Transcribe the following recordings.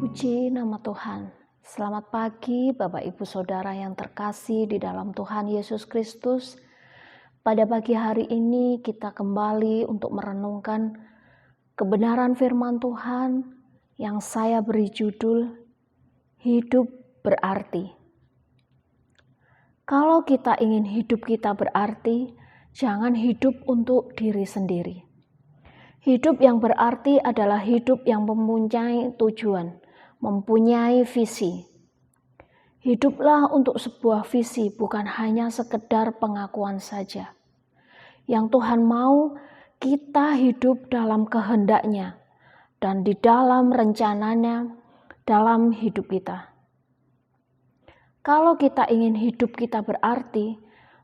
Puji nama Tuhan. Selamat pagi Bapak Ibu Saudara yang terkasih di dalam Tuhan Yesus Kristus. Pada pagi hari ini kita kembali untuk merenungkan kebenaran firman Tuhan yang saya beri judul Hidup Berarti. Kalau kita ingin hidup kita berarti, jangan hidup untuk diri sendiri. Hidup yang berarti adalah hidup yang mempunyai tujuan, mempunyai visi. Hiduplah untuk sebuah visi, bukan hanya sekedar pengakuan saja. Yang Tuhan mau kita hidup dalam kehendak-Nya dan di dalam rencananya dalam hidup kita. Kalau kita ingin hidup kita berarti,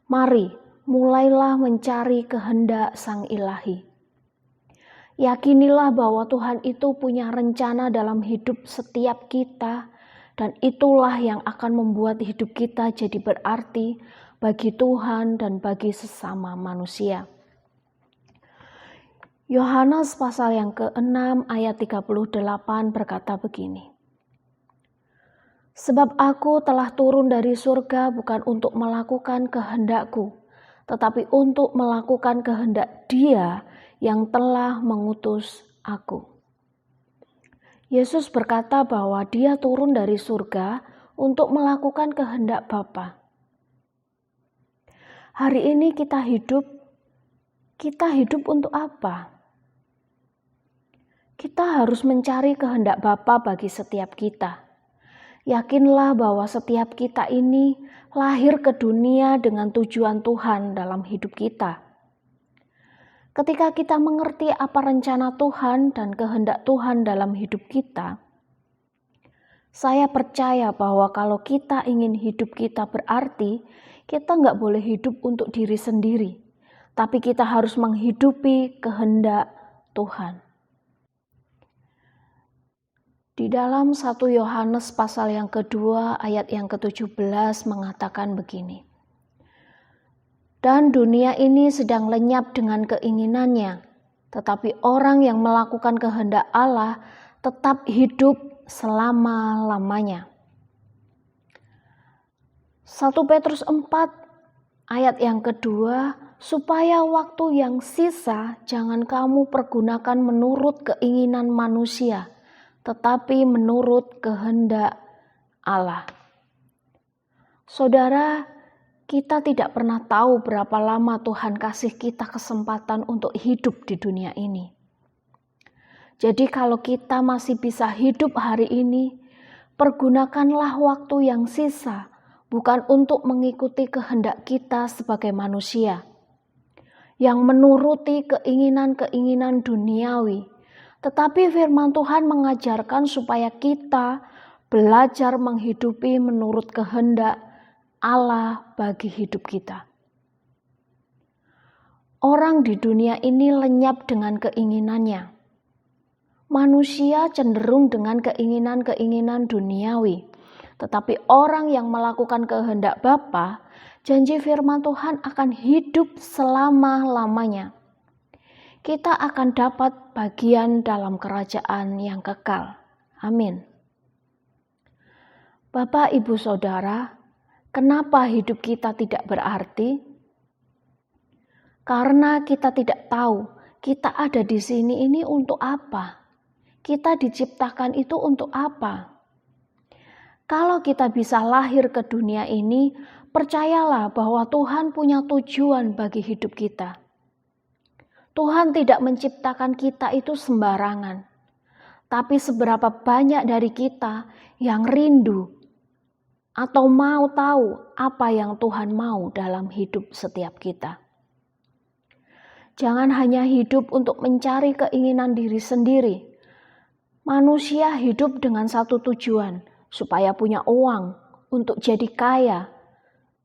mari mulailah mencari kehendak Sang Ilahi. Yakinilah bahwa Tuhan itu punya rencana dalam hidup setiap kita, dan itulah yang akan membuat hidup kita jadi berarti bagi Tuhan dan bagi sesama manusia. Yohanes pasal yang ke-6 ayat 38 berkata begini. Sebab aku telah turun dari surga bukan untuk melakukan kehendakku, tetapi untuk melakukan kehendak Dia yang telah mengutus aku. Yesus berkata bahwa Dia turun dari surga untuk melakukan kehendak Bapa. Hari ini kita hidup untuk apa? Kita harus mencari kehendak Bapa bagi setiap kita. Yakinlah bahwa setiap kita ini lahir ke dunia dengan tujuan Tuhan dalam hidup kita. Ketika kita mengerti apa rencana Tuhan dan kehendak Tuhan dalam hidup kita, saya percaya bahwa kalau kita ingin hidup kita berarti, kita nggak boleh hidup untuk diri sendiri, tapi kita harus menghidupi kehendak Tuhan. Di dalam 1 Yohanes pasal yang kedua ayat yang ke-17 mengatakan begini. Dan dunia ini sedang lenyap dengan keinginannya, tetapi orang yang melakukan kehendak Allah tetap hidup selama-lamanya. 1 Petrus 4 ayat yang kedua, supaya waktu yang sisa jangan kamu pergunakan menurut keinginan manusia, tetapi menurut kehendak Allah. Saudara, kita tidak pernah tahu berapa lama Tuhan kasih kita kesempatan untuk hidup di dunia ini. Jadi kalau kita masih bisa hidup hari ini, pergunakanlah waktu yang sisa, bukan untuk mengikuti kehendak kita sebagai manusia, yang menuruti keinginan-keinginan duniawi. Tetapi firman Tuhan mengajarkan supaya kita belajar menghidupi menurut kehendak Allah bagi hidup kita. Orang di dunia ini lenyap dengan keinginannya. Manusia cenderung dengan keinginan-keinginan duniawi. Tetapi orang yang melakukan kehendak Bapa, janji firman Tuhan akan hidup selama-lamanya. Kita akan dapat bagian dalam kerajaan yang kekal. Amin. Bapak, Ibu, Saudara, kenapa hidup kita tidak berarti? Karena kita tidak tahu kita ada di sini ini untuk apa. Kita diciptakan itu untuk apa? Kalau kita bisa lahir ke dunia ini, percayalah bahwa Tuhan punya tujuan bagi hidup kita. Tuhan tidak menciptakan kita itu sembarangan. Tapi seberapa banyak dari kita yang rindu atau mau tahu apa yang Tuhan mau dalam hidup setiap kita. Jangan hanya hidup untuk mencari keinginan diri sendiri. Manusia hidup dengan satu tujuan, supaya punya uang untuk jadi kaya.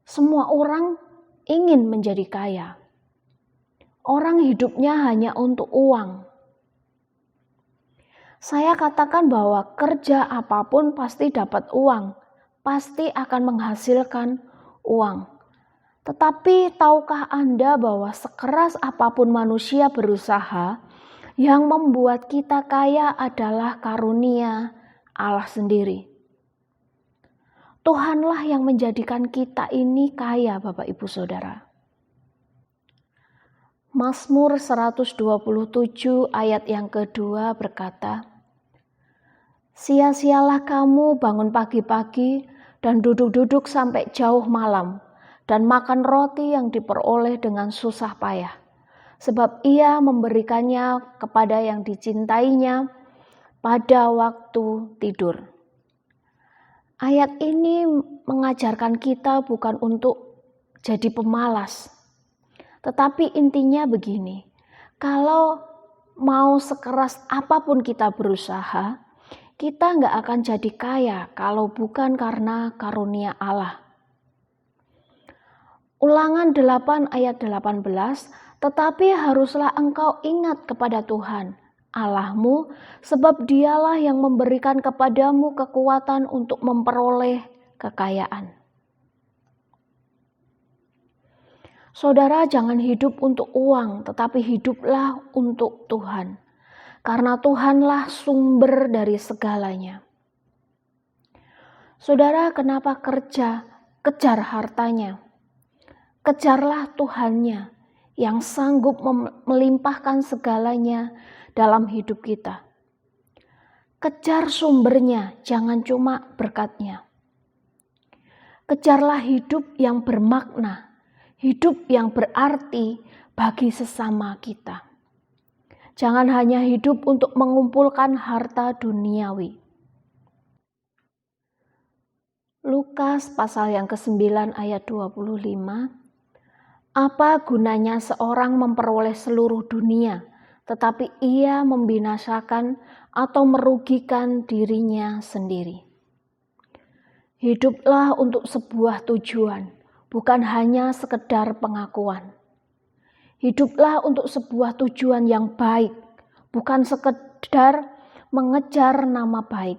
Semua orang ingin menjadi kaya. Orang hidupnya hanya untuk uang. Saya katakan bahwa kerja apapun pasti dapat uang. Pasti akan menghasilkan uang. Tetapi tahukah Anda bahwa sekeras apapun manusia berusaha, yang membuat kita kaya adalah karunia Allah sendiri. Tuhanlah yang menjadikan kita ini kaya, Bapak Ibu Saudara. Mazmur 127 ayat yang kedua berkata, "Sia-sialah kamu bangun pagi-pagi dan duduk-duduk sampai jauh malam, dan makan roti yang diperoleh dengan susah payah. Sebab ia memberikannya kepada yang dicintainya pada waktu tidur." Ayat ini mengajarkan kita bukan untuk jadi pemalas. Tetapi intinya begini, kalau mau sekeras apapun kita berusaha, kita nggak akan jadi kaya kalau bukan karena karunia Allah. Ulangan 8 ayat 18, "Tetapi haruslah engkau ingat kepada Tuhan Allahmu, sebab dialah yang memberikan kepadamu kekuatan untuk memperoleh kekayaan." Saudara, jangan hidup untuk uang, tetapi hiduplah untuk Tuhan. Karena Tuhanlah sumber dari segalanya. Saudara, kenapa kejar hartanya? Kejarlah Tuhannya yang sanggup melimpahkan segalanya dalam hidup kita. Kejar sumbernya, jangan cuma berkatnya. Kejarlah hidup yang bermakna, hidup yang berarti bagi sesama kita. Jangan hanya hidup untuk mengumpulkan harta duniawi. Lukas pasal yang ke-9 ayat 25. "Apa gunanya seorang memperoleh seluruh dunia, tetapi ia membinasakan atau merugikan dirinya sendiri?" Hiduplah untuk sebuah tujuan, bukan hanya sekedar pengakuan. Hiduplah untuk sebuah tujuan yang baik, bukan sekedar mengejar nama baik.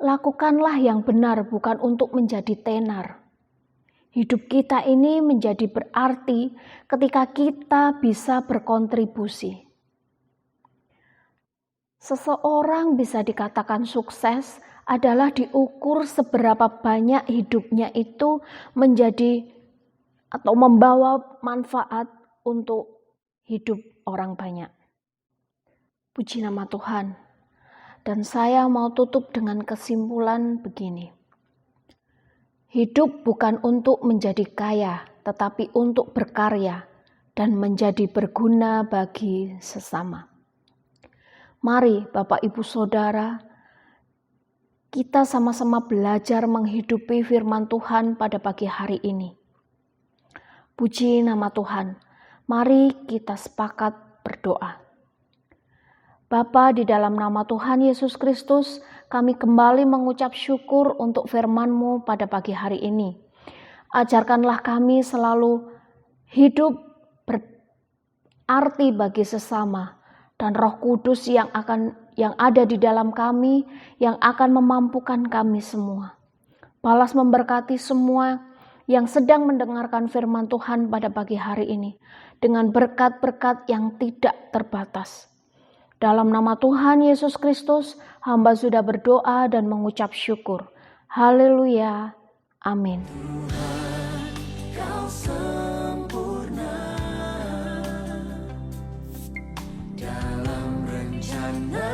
Lakukanlah yang benar, bukan untuk menjadi tenar. Hidup kita ini menjadi berarti ketika kita bisa berkontribusi. Seseorang bisa dikatakan sukses adalah diukur seberapa banyak hidupnya itu menjadi atau membawa manfaat untuk hidup orang banyak. Puji nama Tuhan. Dan saya mau tutup dengan kesimpulan begini. Hidup bukan untuk menjadi kaya, tetapi untuk berkarya dan menjadi berguna bagi sesama. Mari Bapak Ibu Saudara, kita sama-sama belajar menghidupi firman Tuhan pada pagi hari ini. Puji nama Tuhan. Mari kita sepakat berdoa. Bapa, di dalam nama Tuhan Yesus Kristus, kami kembali mengucap syukur untuk firman-Mu pada pagi hari ini. Ajarkanlah kami selalu hidup berarti bagi sesama, dan Roh Kudus yang ada di dalam kami, yang akan memampukan kami semua. Balas memberkati semua yang sedang mendengarkan firman Tuhan pada pagi hari ini, dengan berkat-berkat yang tidak terbatas. Dalam nama Tuhan Yesus Kristus, hamba sudah berdoa dan mengucap syukur. Haleluya. Amin. Tuhan, Kau sempurna dalam rencana